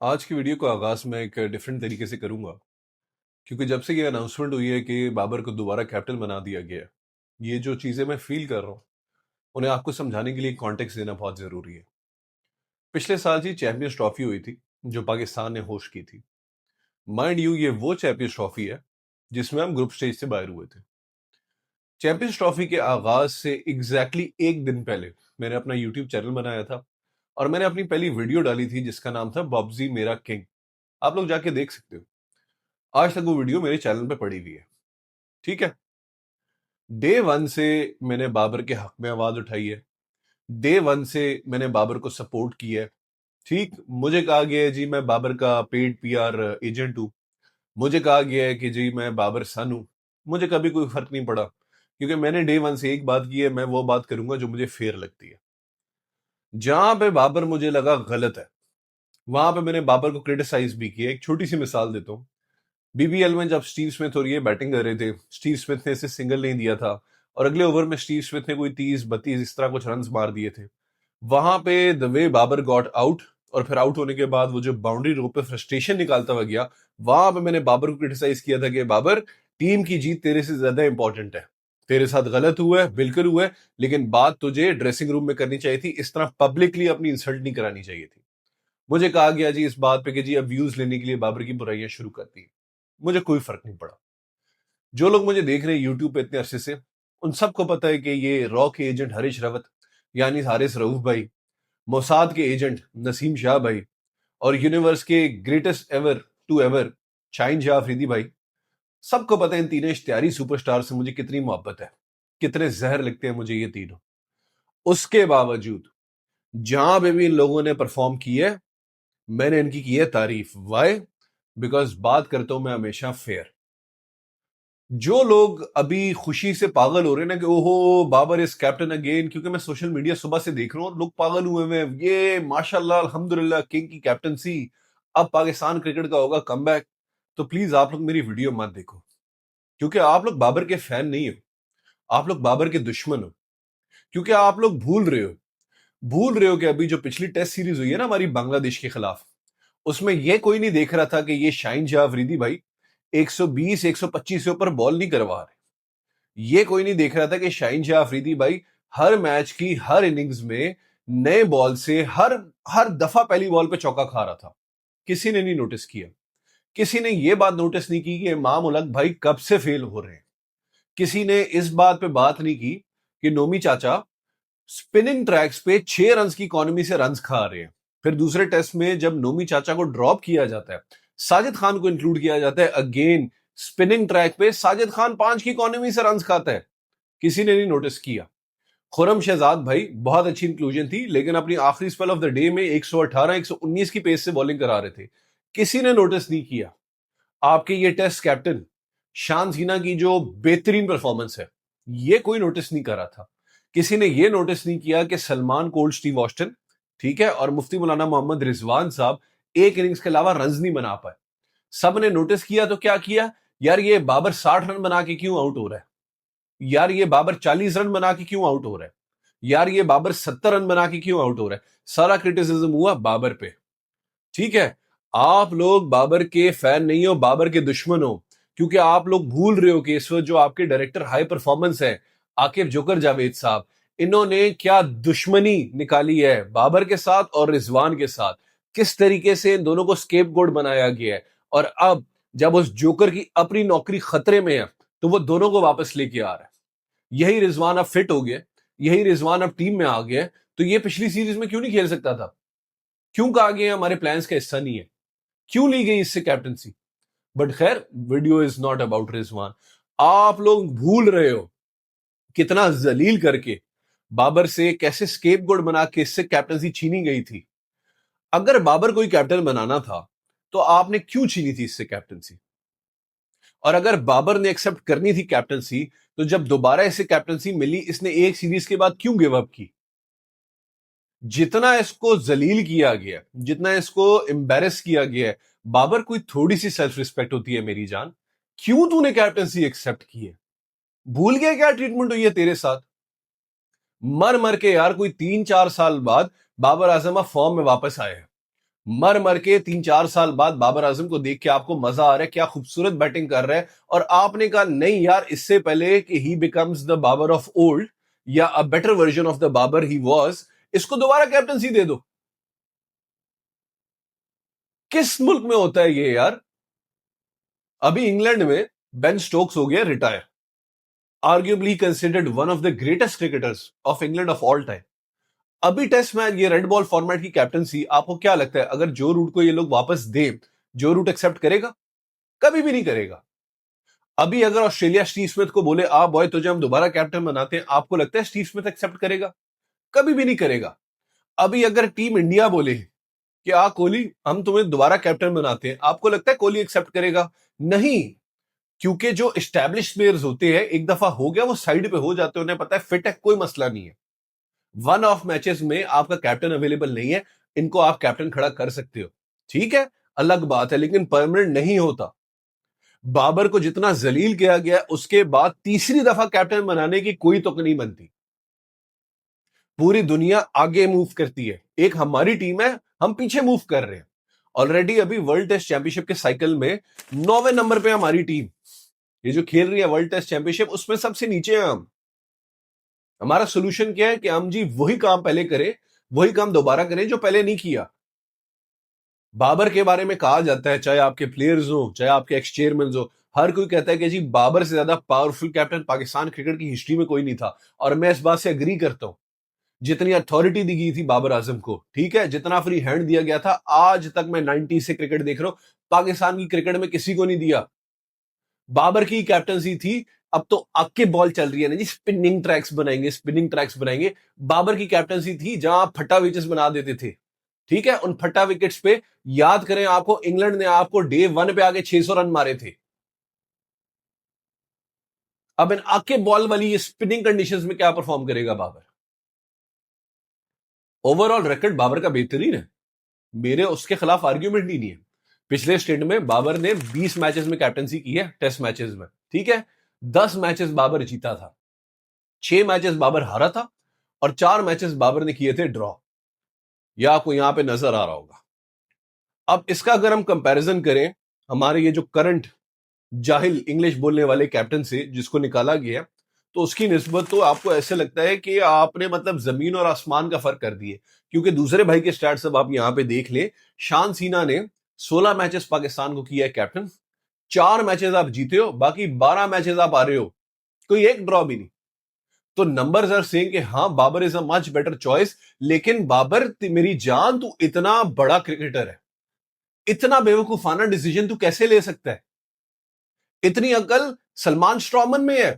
आज की वीडियो का आगाज मैं एक डिफरेंट तरीके से करूंगा क्योंकि जब से ये अनाउंसमेंट हुई है कि बाबर को दोबारा कैप्टन बना दिया गया है, ये जो चीजें मैं फील कर रहा हूँ उन्हें आपको समझाने के लिए कॉन्टेक्स्ट देना बहुत जरूरी है। पिछले साल जी चैंपियंस ट्रॉफी हुई थी जो पाकिस्तान ने होस्ट की थी। माइंड यू, ये वो चैंपियंस ट्रॉफी है जिसमें हम ग्रुप स्टेज से बाहर हुए थे। चैंपियंस ट्रॉफी के आगाज से एग्जैक्टली एक दिन पहले मैंने अपना यूट्यूब चैनल बनाया था और मैंने अपनी पहली वीडियो डाली थी जिसका नाम था बॉब्जी मेरा किंग। आप लोग जाके देख सकते हो, आज तक वो वीडियो मेरे चैनल पे पड़ी हुई है। ठीक है, डे वन से मैंने बाबर के हक में आवाज उठाई है। डे वन से मैंने बाबर को सपोर्ट किया है। ठीक, मुझे कहा गया है जी मैं बाबर का पेड पीआर एजेंट हूं। मुझे कहा गया है कि जी मैं बाबर सन हूं। मुझे कभी कोई फर्क नहीं पड़ा क्योंकि मैंने डे वन से एक बात की है, मैं वो बात करूंगा जो मुझे फेयर लगती है। जहां पे बाबर मुझे लगा गलत है वहां पे मैंने बाबर को क्रिटिसाइज भी किया। एक छोटी सी मिसाल देता हूँ। बीबीएल में जब स्टीव स्मिथ और ये बैटिंग कर रहे थे, स्टीव स्मिथ ने इसे सिंगल नहीं दिया था और अगले ओवर में स्टीव स्मिथ ने कोई 30-32 इस तरह कुछ रन मार दिए थे। वहां पे the way Babar got out और फिर आउट होने के बाद वो जो बाउंड्री रो पे फ्रस्ट्रेशन निकालता हुआ गया, वहां पे मैंने बाबर को क्रिटिसाइज किया था कि बाबर, टीम की जीत तेरे से ज्यादा इंपॉर्टेंट है। तेरे साथ गलत हुआ है, बिल्कुल हुआ है, लेकिन बात तुझे ड्रेसिंग रूम में करनी चाहिए थी, इस तरह पब्लिकली अपनी इंसल्ट नहीं करानी चाहिए थी। मुझे कहा गया जी इस बात पे कि जी अब व्यूज लेने के लिए बाबर की बुराइयां शुरू कर दी। मुझे कोई फर्क नहीं पड़ा। जो लोग मुझे देख रहे हैं यूट्यूब पे इतने अरसे से, उन सबको पता है कि ये रॉ के एजेंट हरीश रावत यानी हारिस रऊफ भाई, मोसाद के एजेंट नसीम शाह भाई और यूनिवर्स के greatest ever to ever Shaheen Shah Afridi भाई, सबको पता है इन तीनों इश्तिहारी सुपरस्टार से मुझे कितनी मोहब्बत है, कितने जहर लगते हैं मुझे ये तीनों। उसके बावजूद जहां पे भी इन लोगों ने परफॉर्म किया है, मैंने इनकी की है तारीफ। वाई? बिकॉज बात करता हूं मैं हमेशा फेयर। जो लोग अभी खुशी से पागल हो रहे हैं ना कि ओहो बाबर इज कैप्टन अगेन, क्योंकि मैं सोशल मीडिया सुबह से देख रहा हूँ और लोग पागल हुए हुए हैं, ये माशाल्लाह अल्हम्दुलिल्लाह किंग की कैप्टनसी, अब पाकिस्तान क्रिकेट का होगा कमबैक। तो प्लीज आप लोग मेरी वीडियो मत देखो क्योंकि आप लोग बाबर के फैन नहीं हो, आप लोग बाबर के दुश्मन हो। क्योंकि आप लोग भूल रहे हो कि अभी जो पिछली टेस्ट सीरीज हुई है ना हमारी बांग्लादेश के खिलाफ, उसमें यह कोई नहीं देख रहा था कि ये शाहीन शाह अफरीदी भाई 120 125 से ऊपर बॉल नहीं करवा रहे। ये कोई नहीं देख रहा था कि शाहीन शाह अफरीदी भाई हर मैच की हर इनिंग्स में नए बॉल से हर हर दफा पहली बॉल पे चौका खा रहा था। किसी ने नहीं नोटिस किया। किसी ने यह बात नोटिस नहीं की कि इमाम उलग भाई कब से फेल हो रहे हैं। किसी ने इस बात पे बात नहीं की कि नोमी चाचा स्पिनिंग ट्रैक्स पे 6 रन की इकोनॉमी से रन खा रहे हैं। फिर दूसरे टेस्ट में जब नोमी चाचा को ड्रॉप किया जाता है, साजिद खान को इंक्लूड किया जाता है, अगेन स्पिनिंग ट्रैक पे साजिद खान 5 की इकोनॉमी से रन खाता है। किसी ने नहीं नोटिस किया। खुरम शहजाद भाई बहुत अच्छी इंक्लूजन थी, लेकिन अपनी आखिरी स्पेल ऑफ द डे में 118 119 की पेस से बॉलिंग करा रहे थे। किसी ने नोटिस नहीं किया। आपके ये टेस्ट कैप्टन शान जीना की जो बेहतरीन परफॉर्मेंस है, ये कोई नोटिस नहीं करा था। किसी ने ये नोटिस नहीं किया कि सलमान कोल्ड, स्टीव ऑस्टन, ठीक है, और मुफ्ती मौलाना मोहम्मद रिजवान साहब एक इनिंग्स के अलावा रन नहीं बना पाए। सब ने नोटिस किया तो क्या किया, यार ये बाबर 60 रन बना के क्यों आउट हो रहा है, यार ये बाबर 40 रन बना के क्यों आउट हो रहा है, यार ये बाबर 70 रन बना के क्यों आउट हो रहा है। सारा क्रिटिसिज्म हुआ बाबर पे। ठीक है, आप लोग बाबर के फैन नहीं हो, बाबर के दुश्मन हो, क्योंकि आप लोग भूल रहे हो कि इस वक्त जो आपके डायरेक्टर हाई परफॉर्मेंस है, आकिब जोकर जावेद साहब, इन्होंने क्या दुश्मनी निकाली है बाबर के साथ और रिजवान के साथ, किस तरीके से इन दोनों को स्केपगोट बनाया गया है। और अब जब उस जोकर की अपनी नौकरी खतरे में है तो वो दोनों को वापस लेके आ रहा है। यही रिजवान अब फिट हो गया, यही रिजवान अब टीम में आ गया, तो ये पिछली सीरीज में क्यों नहीं खेल सकता था? क्यों कहा गया हमारे प्लान्स का हिस्सा नहीं है? क्यों ली गई इससे कैप्टनसी? बट खैर, video is not about Rizwan. आप लोग भूल रहे हो कितना जलील करके बाबर से कैसे स्केपगोट बना के इससे कैप्टनसी छीनी गई थी। अगर बाबर कोई कैप्टन बनाना था तो आपने क्यों छीनी थी इससे कैप्टनसी? और अगर बाबर ने एक्सेप्ट करनी थी कैप्टनसी, तो जब दोबारा इसे कैप्टनसी मिली इसने एक सीरीज के बाद क्यों गिव अप की? जितना इसको जलील किया गया, जितना इसको एम्बेरस किया गया है, बाबर कोई थोड़ी सी सेल्फ रिस्पेक्ट होती है मेरी जान, क्यों तूने कैप्टनसी एक्सेप्ट की है? भूल गया क्या ट्रीटमेंट हुई है तेरे साथ? मर मर के यार कोई 3-4 साल बाद बाबर आजम फॉर्म में वापस आए हैं। मर मर के 3-4 साल बाद बाबर आजम को देख के आपको मजा आ रहा है, क्या खूबसूरत बैटिंग कर रहा है, और आपने कहा नहीं यार, इससे पहले कि he becomes the Babar of old या a better version of the Babar he was, इसको दोबारा कैप्टनसी दे दो। किस मुल्क में होता है ये यार? अभी इंग्लैंड में बेन स्टोक्स हो गया retire, arguably considered one of the greatest cricketers of England of all time. अभी टेस्ट मैच, ये रेड बॉल फॉर्मेट की कैप्टनसी, आपको क्या लगता है अगर जो रूट को ये लोग वापस दे, जो रूट एक्सेप्ट करेगा? कभी भी नहीं करेगा। अभी अगर ऑस्ट्रेलिया स्टीव स्मिथ को बोले आ बॉय तुझे हम दोबारा कैप्टन बनाते हैं, आपको लगता है स्टीव स्मिथ एक्सेप्ट करेगा? कभी भी नहीं करेगा। अभी अगर टीम इंडिया बोले कि आ कोहली हम तुम्हें दोबारा कैप्टन बनाते हैं, आपको लगता है कोहली एक्सेप्ट करेगा? नहीं। क्योंकि जो एस्टैब्लिश प्लेयर्स होते हैं, एक दफा हो गया वो साइड पे हो जाते हैं, उन्हें पता है फिट है, कोई मसला नहीं है। वन ऑफ मैचेस में आपका कैप्टन अवेलेबल नहीं है, इनको आप कैप्टन खड़ा कर सकते हो, ठीक है, अलग बात है, लेकिन परमानेंट नहीं होता। बाबर को जितना जलील किया गया, उसके बाद तीसरी दफा कैप्टन बनाने की कोई तुक नहीं बनती। पूरी दुनिया आगे मूव करती है, एक हमारी टीम है, हम पीछे मूव कर रहे हैं। ऑलरेडी अभी वर्ल्ड टेस्ट चैंपियनशिप के साइकिल में 9वें नंबर पे हमारी टीम, ये जो खेल रही है वर्ल्ड टेस्ट चैंपियनशिप, उसमें सबसे नीचे हैं हम। हमारा सोल्यूशन क्या है कि हम जी वही काम पहले करें, वही काम दोबारा करें जो पहले नहीं किया। बाबर के बारे में कहा जाता है, चाहे आपके प्लेयर्स हो, चाहे आपके एक्स चेयरमैन हो, हर कोई कहता है कि जी बाबर से ज्यादा पावरफुल कैप्टन पाकिस्तान क्रिकेट की हिस्ट्री में कोई नहीं था, और मैं इस बात से अग्री करता हूं। जितनी अथॉरिटी दी गई थी बाबर आजम को, ठीक है, जितना फ्री हैंड दिया गया था, आज तक मैं 90 से क्रिकेट देख रहा हूं, पाकिस्तान की क्रिकेट में किसी को नहीं दिया। बाबर की कैप्टनसी थी। अब तो आके बॉल चल रही है ना जी, स्पिनिंग ट्रैक्स बनाएंगे, स्पिनिंग ट्रैक्स बनाएंगे। बाबर की कैप्टनसी थी जहां आप फटा विकेट्स बना देते थे, ठीक है, उन फटा विकेट्स पे याद करें, आपको इंग्लैंड ने आपको डे 1 पे आके 600 रन मारे थे। अब इन आके बॉल वाली स्पिनिंग कंडीशंस में क्या परफॉर्म करेगा बाबर? ओवरऑल रिकॉर्ड बाबर का बेहतरीन है, मेरे उसके खिलाफ आर्ग्यूमेंट ही नहीं है। पिछले स्टेट में बाबर ने 20 मैचेस में कैप्टनसी की है, टेस्ट मैचेस में, ठीक है, 10 मैचेस बाबर जीता था, 6 मैचेस बाबर हारा था, और 4 मैचेस बाबर ने किए थे ड्रॉ। या आपको यहां पे नजर आ रहा होगा। अब इसका अगर हम कंपैरिजन करें हमारे ये जो करंट जाहिल इंग्लिश बोलने वाले कैप्टन से जिसको निकाला गया, तो उसकी निस्बत तो आपको ऐसे लगता है कि आपने मतलब जमीन और आसमान का फर्क कर दिए। क्योंकि दूसरे भाई के स्टैट्स अब आप यहां पे देख ले, शान सीना ने 16 मैचेस पाकिस्तान को किया है कैप्टन, 4 मैचेस आप जीते हो, बाकी 12 मैचेस आप आ रहे हो, कोई एक ड्रॉ भी नहीं। तो नंबर्स आर सेइंग कि हाँ Babar is a much better choice. लेकिन बाबर मेरी जान, तू इतना बड़ा क्रिकेटर है, इतना बेवकूफाना डिसीजन तू कैसे ले सकता है? इतनी अकल सलमान स्ट्रॉमन में है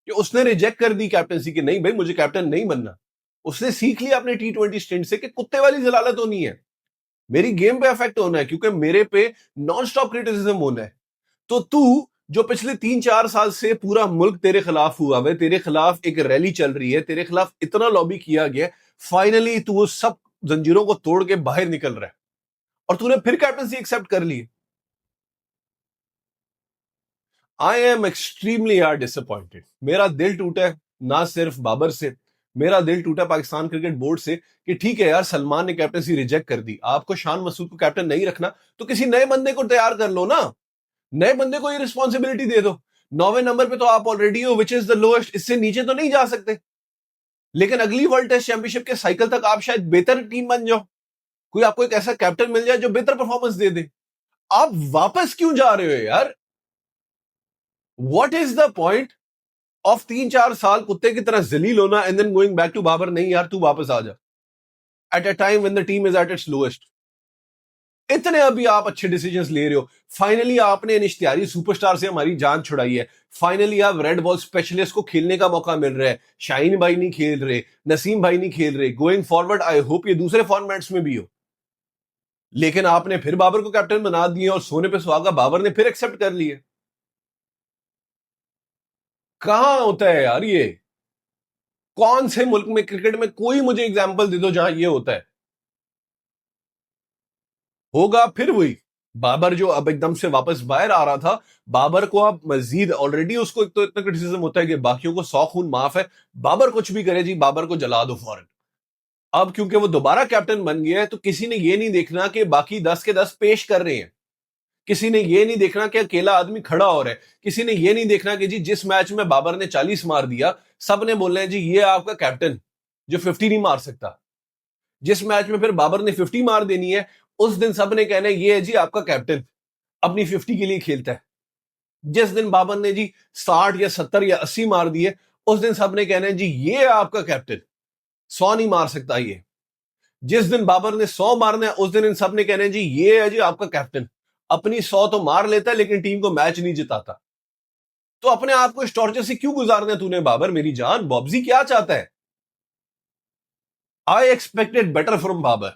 कि उसने रिजेक्ट कर दी कैप्टनसी कि नहीं भाई मुझे कैप्टन नहीं बनना। उसने सीख लिया अपने T20 स्टेंट से कि कुत्ते वाली जलालत होनी है, मेरी गेम पे अफेक्ट होना है, क्योंकि मेरे पे नॉन स्टॉप क्रिटिसिज्म होना है। तो तू जो पिछले 3-4 साल से पूरा मुल्क तेरे खिलाफ हुआ है, तेरे खिलाफ एक रैली चल रही है, तेरे खिलाफ इतना लॉबी किया गया, फाइनली तू वो सब जंजीरों को तोड़ के बाहर निकल रहा है, और तूने फिर कैप्टनसी एक्सेप्ट कर ली। आई एम एक्सट्रीमली यार डिसअपॉइंटेड। मेरा दिल टूटा है, ना सिर्फ बाबर से, मेरा दिल टूटा पाकिस्तान क्रिकेट बोर्ड से कि ठीक है यार, सलमान ने कैप्टनसी रिजेक्ट कर दी, आपको शान मसूद को कैप्टन नहीं रखना तो किसी नए बंदे को तैयार कर लो ना, नए बंदे को ये रिस्पॉन्सिबिलिटी दे दो। 9वें नंबर पे तो आप ऑलरेडी हो, विच इज द लोएस्ट, इससे नीचे तो नहीं जा सकते। लेकिन अगली वर्ल्ड टेस्ट चैंपियनशिप के साइकिल तक आप शायद बेहतर टीम बन जाओ, कोई आपको एक ऐसा कैप्टन मिल जाए जो बेहतर परफॉर्मेंस दे दे। आप वापस क्यों जा रहे हो यार? What is the point of 3-4 साल कुत्ते की तरह जलील होना and then going back to Babar? नहीं यार, तू वापस आ जा at a time when the team is at its lowest. इतने अभी आप अच्छे डिसीजंस ले रहे हो, फाइनली आपने इन इश्तिहारी सुपरस्टार से हमारी जान छुड़ाई है, फाइनली आप रेड बॉल स्पेशलिस्ट को खेलने का मौका मिल रहा है, शाहीन भाई नहीं खेल रहे, नसीम भाई नहीं खेल रहे, गोइंग फॉरवर्ड आई होप ये दूसरे फॉर्मेट्स में भी हो। लेकिन आपने फिर बाबर को कैप्टन बना दिया, और सोने पे सुहागा बाबर ने फिर एक्सेप्ट कर लिए। कहां होता है यार ये? कौन से मुल्क में क्रिकेट में कोई मुझे एग्जांपल दे दो जहां ये होता है? होगा फिर वही बाबर जो अब एकदम से वापस बाहर आ रहा था। बाबर को अब मजीद ऑलरेडी उसको एक तो इतना क्रिटिसिज्म होता है कि बाकियों को 100 खून माफ है, बाबर कुछ भी करे जी, बाबर को जला दो फौरन। अब क्योंकि वो दोबारा कैप्टन बन गया है तो किसी ने ये नहीं देखना कि बाकी 10 के 10 पेश कर रहे हैं, किसी ने ये नहीं देखना कि अकेला आदमी खड़ा हो रहा है, किसी ने ये नहीं देखना कि जी जिस मैच में बाबर ने 40 मार दिया सब ने बोलना है जी ये आपका कैप्टन जो 50 नहीं मार सकता। जिस मैच में फिर बाबर ने 50 मार देनी है उस दिन सब ने कहना है ये है जी आपका कैप्टन, अपनी 50 के लिए खेलता है। जिस दिन बाबर ने जी 60 या 70 या 80 मार दिए उस दिन सब ने कहना है जी ये आपका कैप्टन, 100 नहीं मार सकता ये। जिस दिन बाबर ने 100 मारना है उस दिन इन सब ने कहना है जी ये है जी आपका कैप्टन, अपनी 100 तो मार लेता है लेकिन टीम को मैच नहीं जिताता। तो अपने आप को इस टॉर्चर से क्यों गुजारना है तूने बाबर, मेरी जान बॉब्जी क्या चाहता है? I expected better from Babar,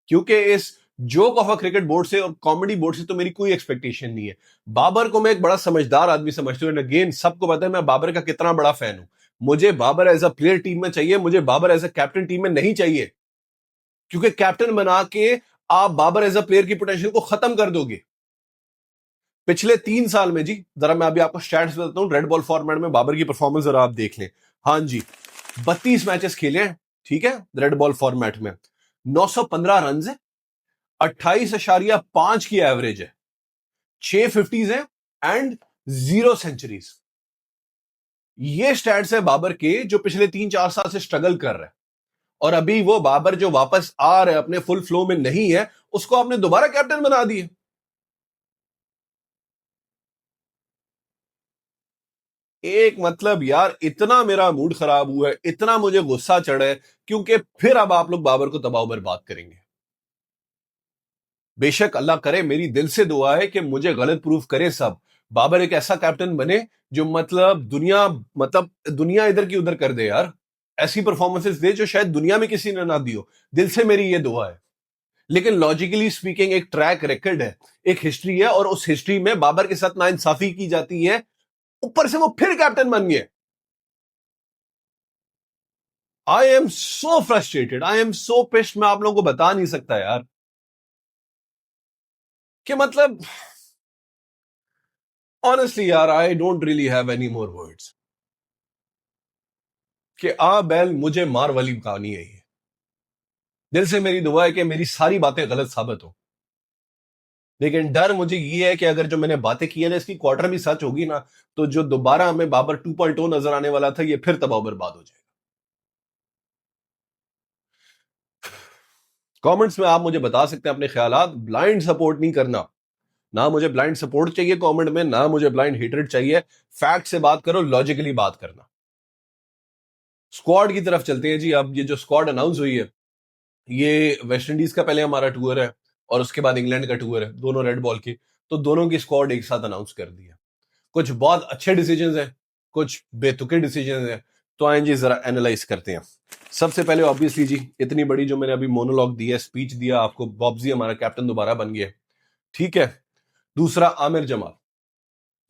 क्योंकि इस joke of a cricket board से और कॉमेडी बोर्ड से तो मेरी कोई एक्सपेक्टेशन नहीं है। बाबर को मैं एक बड़ा समझदार आदमी समझता हूँ, अगेन सबको पता है मैं बाबर का कितना बड़ा फैन हूं। मुझे बाबर एज अ प्लेयर टीम में चाहिए, मुझे बाबर एज अ कैप्टन टीम में नहीं चाहिए, क्योंकि कैप्टन बना के आप बाबर एज अ प्लेयर की पोटेंशियल को खत्म कर दोगे। पिछले 3 साल में जी, जरा मैं अभी आपको स्टैट्स बताता हूं, रेड बॉल फॉर्मेट में बाबर की परफॉर्मेंस जरा आप देख लें। हाँ जी, 32 मैचेस खेले हैं, ठीक है, रेड बॉल फॉर्मेट में 915 रन है, 28.5 की एवरेज है, 6 50s है एंड 0 सेंचुरीज। ये स्टैट्स है बाबर के जो पिछले 3-4 साल से स्ट्रगल कर रहे हैं, और अभी वो बाबर जो वापस आ रहे अपने फुल फ्लो में नहीं है उसको आपने दोबारा कैप्टन बना दिए। एक मतलब यार इतना मेरा मूड खराब हुआ है, इतना मुझे गुस्सा चढ़ा है, क्योंकि फिर अब आप लोग बाबर को तबाह बर्बाद करेंगे। बेशक अल्लाह करे, मेरी दिल से दुआ है कि मुझे गलत प्रूफ करे सब, बाबर एक ऐसा कैप्टन बने जो मतलब दुनिया इधर की उधर कर दे यार, ऐसी परफॉर्मेंसेस दे जो शायद दुनिया में किसी ने ना दी हो। दिल से मेरी ये दुआ है। लेकिन लॉजिकली स्पीकिंग एक ट्रैक रिकॉर्ड है, एक हिस्ट्री है, और उस हिस्ट्री में बाबर के साथ नाइंसाफी की जाती है, ऊपर से वो फिर कैप्टन बन गए। I am so frustrated, I am so pissed, मैं आप लोगों को बता नहीं सकता यार कि मतलब ऑनेस्टली यार I don't really have any more words कि आ बैल मुझे मार वाली कहानी है ये। दिल से मेरी दुआ है कि मेरी सारी बातें गलत साबित हो, लेकिन डर मुझे ये है कि अगर जो मैंने बातें की है ना इसकी क्वार्टर भी सच होगी ना, तो जो दोबारा हमें बाबर 2.0 नजर आने वाला था ये फिर तबाह बर्बाद हो जाएगा। कमेंट्स में आप मुझे बता सकते हैं अपने ख्यालात, ब्लाइंड सपोर्ट नहीं करना, ना मुझे ब्लाइंड सपोर्ट चाहिए कमेंट में, ना मुझे ब्लाइंड हेटरेड चाहिए। फैक्ट से बात करो, लॉजिकली बात करना। स्क्वाड की तरफ चलते हैं जी। अब ये जो स्क्वाड अनाउंस हुई है ये वेस्ट इंडीज का पहले हमारा टूर है और उसके बाद इंग्लैंड का टूर है, दोनों रेड बॉल की, तो दोनों की स्क्वाड एक साथ अनाउंस कर दी है। कुछ बहुत अच्छे डिसीजन हैं, कुछ बेतुके डिसीजन हैं, तो आए जी जरा एनालाइज करते हैं। सबसे पहले ऑब्वियसली जी, इतनी बड़ी जो मैंने अभी मोनोलॉग दिया, स्पीच दिया आपको, बॉब्जी हमारा कैप्टन दोबारा बन गया, ठीक है। दूसरा, आमिर जमाल,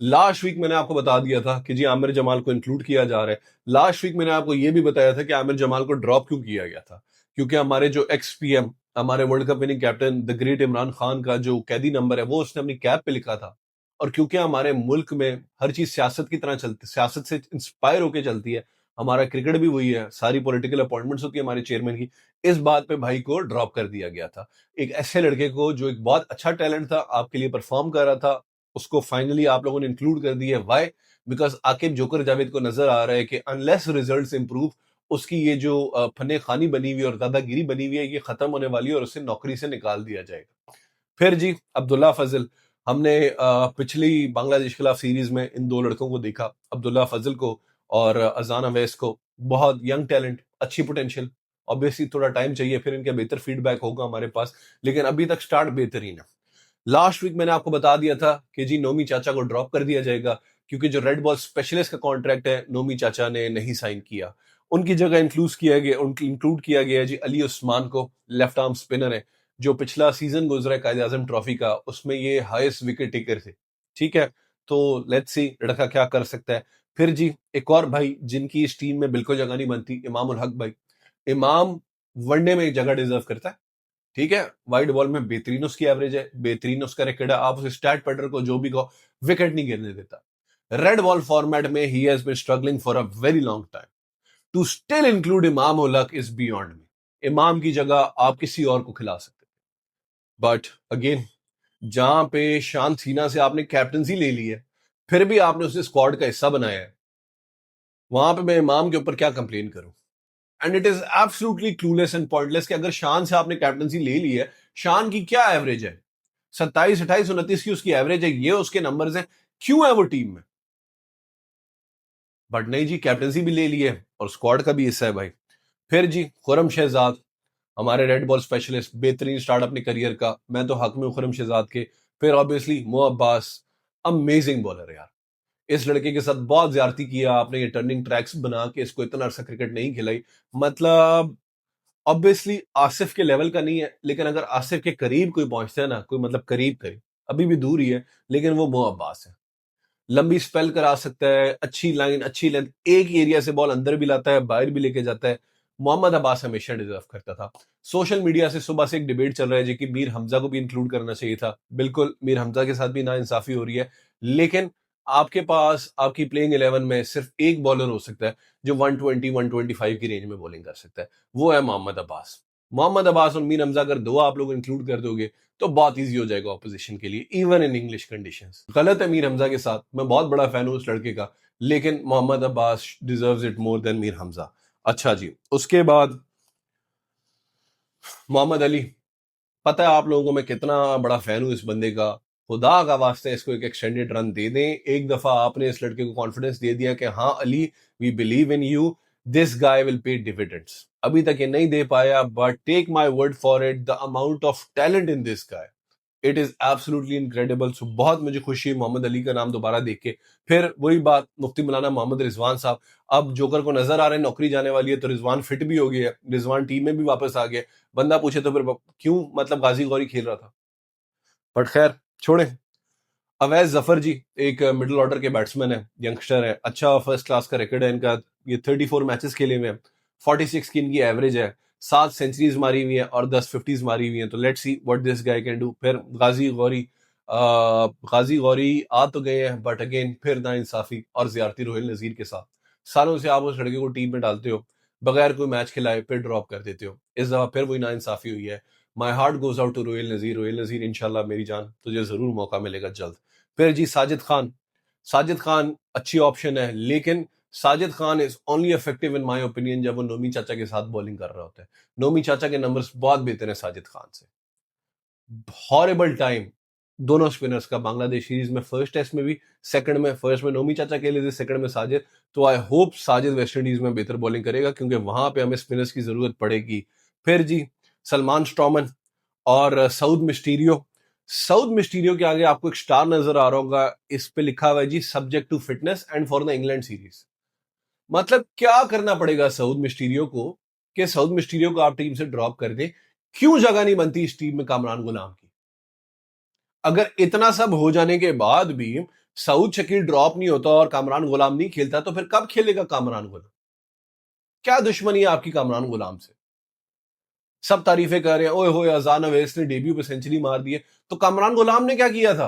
लास्ट वीक मैंने आपको बता दिया था कि जी आमिर जमाल को इंक्लूड किया जा रहा है। लास्ट वीक मैंने आपको यह भी बताया था कि आमिर जमाल को ड्रॉप क्यों किया गया था, क्योंकि हमारे जो एक्स पीएम, हमारे world cup winning captain the great Imran Khan का जो कैदी नंबर है वो उसने अपनी कैप पे लिखा था, और क्योंकि हमारे मुल्क में हर चीज सियासत की तरह चलती, सियासत से इंस्पायर होकर चलती है, हमारा क्रिकेट भी वही है, सारी पॉलिटिकल अपॉइंटमेंट्स होती है हमारे चेयरमैन की, इस बात पे भाई को ड्रॉप कर दिया गया था। एक ऐसे लड़के को जो एक बहुत अच्छा टैलेंट था, आपके लिए परफॉर्म कर रहा था, उसको फाइनली आप लोगों ने इंक्लूड कर दिया। Why? Because Aqib joker Javed को नजर आ रहा है कि अनलेस रिजल्ट्स इंप्रूव, उसकी ये जो फने खानी बनी हुई और दादागिरी बनी हुई है ये खत्म होने वाली है और उसे नौकरी से निकाल दिया जाएगा। फिर जी अब्दुल्ला फजल, हमने पिछली बांग्लादेश के खिलाफ सीरीज में इन दो लड़कों को देखा, अब्दुल्ला फजल को और अजान अवैस को, बहुत यंग टैलेंट, अच्छी पोटेंशियल। ऑब्वियसली थोड़ा टाइम चाहिए, फिर इनका बेहतर फीडबैक होगा हमारे पास, लेकिन अभी तक स्टार्ट बेहतरीन है। लास्ट वीक मैंने आपको बता दिया था कि जी नोमी चाचा को ड्रॉप कर दिया जाएगा, क्योंकि जो रेड बॉल स्पेशलिस्ट का कॉन्ट्रैक्ट है नोमी चाचा ने नहीं साइन किया। उनकी जगह इंक्लूड किया गया है जी अली उस्मान को, लेफ्ट आर्म स्पिनर है, जो पिछला सीजन गुजरा है कायदे आजम ट्रॉफी का, उसमें ये हाईएस्ट विकेट टेकर थे, ठीक है। तो लेट्स सी लड़का क्या कर सकता है। फिर जी एक और भाई जिनकी इस टीम में बिल्कुल जगह नहीं बनती, इमाम उल हक भाई। इमाम वनडे में एक जगह डिजर्व करता है, ठीक है, वाइड बॉल में बेहतरीन उसकी एवरेज है, बेहतरीन उसका रिकॉर्ड है, आप उस स्टैट पैटर को जो भी कहो, विकेट नहीं गिरने देता। रेड बॉल फॉर्मेट में ही has been struggling for a very long time, to still include Imam ul हक इज बियॉन्ड मी। इमाम की जगह आप किसी और को खिला सकते थे। बट अगेन, जहां पे शांत सीना से आपने कैप्टनसी ले ली है, फिर भी आपने उसे स्क्वाड का हिस्सा बनाया है, वहां पे मैं इमाम के ऊपर क्या कंप्लेन करूं? And it is absolutely clueless and pointless कि अगर शान से आपने कैप्टनसी ले ली है, शान की क्या एवरेज है? 27, 28, 29 की उसकी एवरेज है, ये उसके नंबर्स हैं, क्यों है वो टीम में? बट नहीं जी, कैप्टनसी भी ले ली है और स्क्वाड का भी हिस्सा है भाई। फिर जी खुरम शहजाद, हमारे रेड बॉल स्पेशलिस्ट, बेहतरीन स्टार्ट अपने करियर का, मैं तो हक में हूं खुरम शहजाद के। फिर ऑब्वियसली मो अब्बास, अमेजिंग बॉलर है यार। इस लड़के के साथ बहुत ज्यादती किया आपने, ये टर्निंग ट्रैक्स बना के इसको इतना अरसा क्रिकेट नहीं खिलाई। मतलब ऑब्वियसली आसिफ के लेवल का नहीं है, लेकिन अगर आसिफ के करीब कोई पहुंचता है ना, कोई मतलब करीब करीब, अभी भी दूर ही है, लेकिन वो मो अब्बास है। लंबी स्पेल करा सकता है, अच्छी लाइन, अच्छी लेंथ, एक ही एरिया से बॉल अंदर भी लाता है, बाहर भी लेके जाता है। मोहम्मद अब्बास हमेशा डिजर्व करता था। सोशल मीडिया से सुबह से एक डिबेट चल रहा है जी कि मीर हमजा को भी इंक्लूड करना चाहिए था। बिल्कुल, मीर हमजा के साथ भी नाइंसाफी हो रही है, लेकिन आपके पास आपकी प्लेइंग 11 में सिर्फ एक बॉलर हो सकता है जो 120 125 की रेंज में बॉलिंग कर सकता है, वो है मोहम्मद अब्बास। मोहम्मद अब्बास और मीर हमजा अगर दो आप लोग इंक्लूड कर दोगे तो बहुत इजी हो जाएगा ऑपोजिशन के लिए, इवन इन इंग्लिश कंडीशंस। गलत है मीर हमजा के साथ, मैं बहुत बड़ा फैन हूं उस लड़के का, लेकिन Mohammad Abbas deserves it more than Mir Hamza. अच्छा जी, उसके बाद मोहम्मद अली। पता है आप लोगों को मैं कितना बड़ा फैन हूं इस बंदे का। खुदा का वास्ते इसको एक एक्सटेंडेड रन दे दें। एक दफा आपने इस लड़के को कॉन्फिडेंस दे दिया कि हाँ Ali, we believe in you, this guy will pay dividends. अभी तक ये नहीं दे पाया, but take my word for it, the amount of talent in this guy, it is absolutely incredible. So बहुत मुझे खुशी है मोहम्मद अली का नाम दोबारा देख के। फिर वही बात, मुफ्ती मौलाना मोहम्मद रिजवान साहब, अब जोकर को नजर आ रहा है नौकरी जाने वाली है, तो रिजवान फिट भी हो गया, रिजवान टीम में भी वापस आ गया। बंदा पूछे तो फिर क्यों मतलब गाजी गौरी खेल रहा था? बट खैर छोड़े। अवैज जफर जी, एक मिडिल ऑर्डर के बैट्समैन है, यंगस्टर है, अच्छा फर्स्ट क्लास का रिकॉर्ड है इनका। ये 34 मैचेस खेले हुए हैं, 46 की इनकी एवरेज है, 7 सेंचुरीज मारी हुई है और 10 फिफ्टीज मारी हुई है। तो let's see what this guy can do. फिर गाजी गौरी आ तो गए हैं, बट अगेन फिर ना इंसाफी और ज्यादती रोहिल नजीर के साथ। सालों से आप उस लड़के को टीम में डालते हो, बगैर कोई मैच खिलाए फिर ड्रॉप कर देते हो। इस दफा फिर वही ना इंसाफी हुई है। My heart goes out to Rohail Nazir. Rohail Nazir, इंशाल्लाह मेरी जान, तुझे जरूर मौका मिलेगा जल्द। फिर जी साजिद खान। साजिद खान अच्छी ऑप्शन है, लेकिन Sajid Khan is only effective in my opinion जब वो नोमी चाचा के साथ बॉलिंग कर रहा होता है। नोमी चाचा के नंबर्स बहुत बेहतर हैं साजिद खान से। हॉरेबल टाइम दोनों स्पिनर्स का, बांग्लादेश सीरीज में फर्स्ट टेस्ट में भी, सेकंड में, फर्स्ट में नोमी चाचा खेले थे, सेकंड में साजिद। तो I hope Sajid West Indies में बेहतर बॉलिंग करेगा, क्योंकि वहां पे हमें स्पिनर्स की जरूरत पड़ेगी। फिर जी सलमान स्ट्रॉमन और साउथ मिस्टीरियो। साउथ मिस्टीरियो के आगे आपको एक स्टार नजर आ रहा होगा, इस पे लिखा हुआ है जी subject to fitness and for the England series. मतलब क्या करना पड़ेगा साउथ मिस्टीरियो को कि साउथ मिस्टीरियो को आप टीम से ड्रॉप कर दे? क्यों जगह नहीं बनती इस टीम में कामरान गुलाम की? अगर इतना सब हो जाने के बाद भी सऊद शकील ड्रॉप नहीं होता और कामरान गुलाम नहीं खेलता, तो फिर कब खेलेगा कामरान गुलाम? क्या दुश्मनी है आपकी कामरान गुलाम से? सब तारीफें कर रहे हैं, ओए होए अजान अवैस ने डेब्यू पे सेंचुरी मार दी है। तो कामरान गुलाम ने क्या किया था?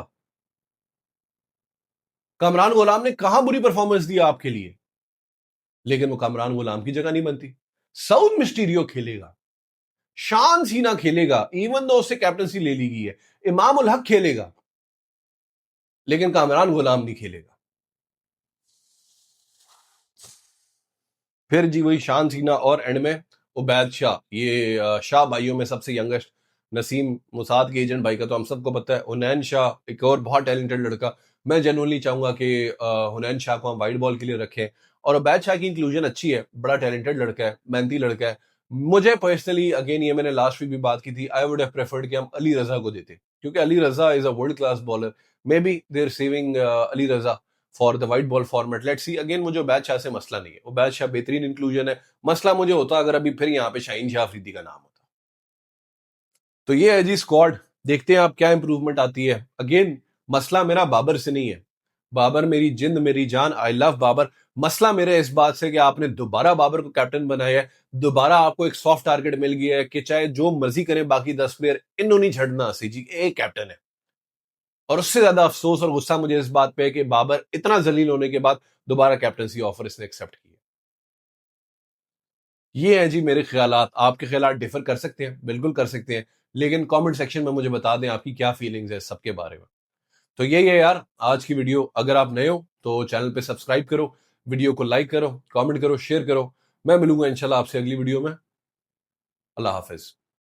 कामरान गुलाम ने कहां बुरी परफॉर्मेंस दी आपके लिए? लेकिन वो कामरान गुलाम की जगह नहीं बनती। साउथ मिस्टीरियो खेलेगा, शान सीना खेलेगा, इवन दो उससे कैप्टनसी ले ली गई है। इमाम उल हक खेलेगा, लेकिन कामरान गुलाम नहीं खेलेगा। फिर जी वही शान सीना और एंड में उबैद शाह। ये शाह भाइयों में सबसे यंगेस्ट, नसीम मुसाद के एजेंट भाई का तो हम सबको पता है। हुनैन शाह एक और बहुत टैलेंटेड लड़का। मैं जेनुअनली चाहूंगा कि हुनैन शाह को हम वाइड बॉल के लिए रखें, और उबैद शाह की इंक्लूजन अच्छी है, बड़ा टैलेंटेड लड़का है, मेहनती लड़का है। मुझे पर्सनली, अगेन ये मैंने लास्ट वीक भी बात की थी, आई वुड हैव प्रेफर्ड कि हम अली रजा को देते, क्योंकि Ali Raza is a world class bowler. Maybe they're saving Ali Raza for the white ball format. Let's see. Again मुझे उबैद शाह से मसला नहीं है, उबैद शाह बेहतरीन इंक्लूजन है। मसला मुझे होता अगर अभी फिर यहाँ पे शाहीन शाह अफरीदी का नाम होता। तो ये है जी स्क्वाड, देखते हैं आप क्या इंप्रूवमेंट आती है। अगेन मसला मेरा बाबर से नहीं है, बाबर मेरी जिंद मेरी जान, आई लव बाबर। मसला मेरा इस बात से कि आपने दोबारा बाबर को कैप्टन बनाया है, दोबारा आपको एक सॉफ्ट टारगेट मिल गया है कि चाहे जो मर्जी करें बाकी 10 प्लेयर, इन्होंने नहीं छड़ना सी जी, एक कैप्टन है। और उससे ज्यादा अफसोस और गुस्सा मुझे इस बात पे है कि बाबर इतना जलील होने के बाद दोबारा कैप्टनसी ऑफर इसने एक्सेप्ट किया। ये हैं जी मेरे ख्यालात। आपके ख्यालात डिफर कर सकते हैं, बिल्कुल कर सकते हैं, लेकिन कमेंट सेक्शन में मुझे बता दें आपकी क्या फीलिंग्स है इस सब के बारे में। तो यही है यार आज की वीडियो। अगर आप नए हो तो चैनल पे सब्सक्राइब करो, वीडियो को लाइक करो, कमेंट करो, शेयर करो। मैं मिलूंगा इंशाल्लाह आपसे अगली वीडियो में। अल्लाह हाफिज।